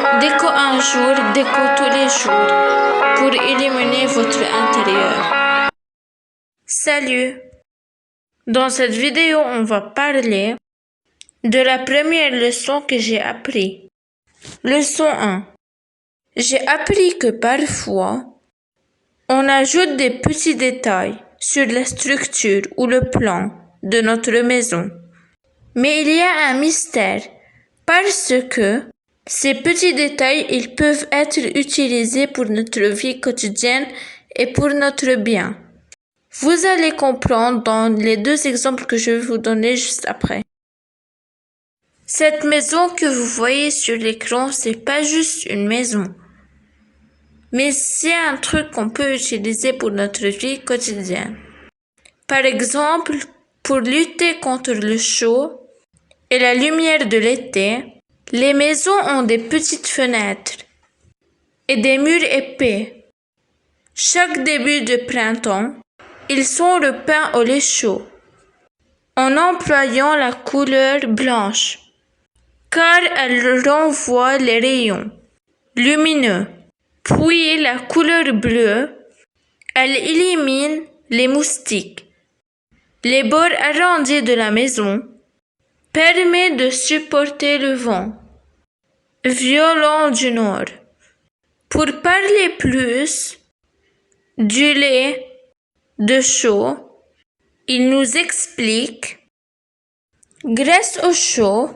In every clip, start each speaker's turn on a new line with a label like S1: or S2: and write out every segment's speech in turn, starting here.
S1: Déco un jour, déco tous les jours, pour illuminer votre intérieur. Salut! Dans cette vidéo, on va parler de la première leçon que j'ai appris. Leçon 1. J'ai appris que parfois, on ajoute des petits détails sur la structure ou le plan de notre maison. Mais il y a un mystère, parce que ces petits détails, ils peuvent être utilisés pour notre vie quotidienne et pour notre bien. Vous allez comprendre dans les deux exemples que je vais vous donner juste après. Cette maison que vous voyez sur l'écran, c'est pas juste une maison, mais c'est un truc qu'on peut utiliser pour notre vie quotidienne. Par exemple, pour lutter contre le chaud et la lumière de l'été, les maisons ont des petites fenêtres et des murs épais. Chaque début de printemps, ils sont repeints au lait chaud en employant la couleur blanche, car elle renvoie les rayons lumineux. Puis la couleur bleue, elle élimine les moustiques. Les bords arrondis de la maison permettent de supporter le vent violent du nord. Pour parler plus du lait de chaud, il nous explique: grâce au chaud,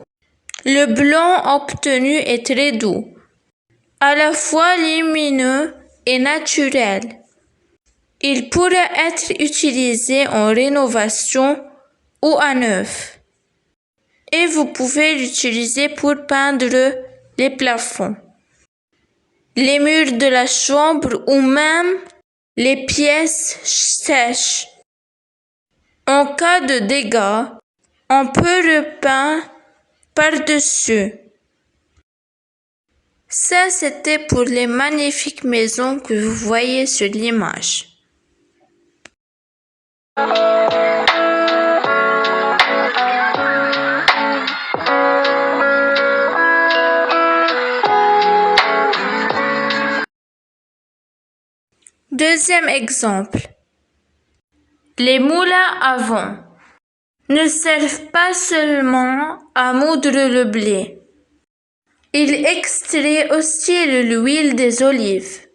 S1: le blanc obtenu est très doux, à la fois lumineux et naturel. Il pourrait être utilisé en rénovation ou à neuf. Et vous pouvez l'utiliser pour peindre les plafonds, les murs de la chambre ou même les pièces sèches. En cas de dégâts, on peut repeindre par-dessus. Ça, c'était pour les magnifiques maisons que vous voyez sur l'image. Deuxième exemple. Les moulins à vent ne servent pas seulement à moudre le blé. Ils extraient aussi l'huile des olives.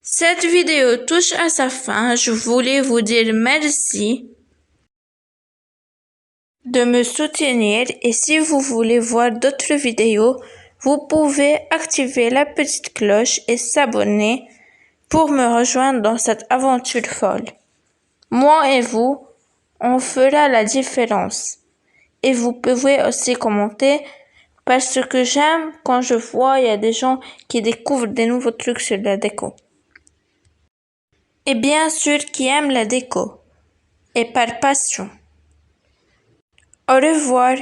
S1: Cette vidéo touche à sa fin. Je voulais vous dire merci de me soutenir et si vous voulez voir d'autres vidéos, vous pouvez activer la petite cloche et s'abonner pour me rejoindre dans cette aventure folle. Moi et vous, on fera la différence. Et vous pouvez aussi commenter parce que j'aime quand je vois il y a des gens qui découvrent des nouveaux trucs sur la déco. Et bien sûr qui aiment la déco. Et par passion. Au revoir.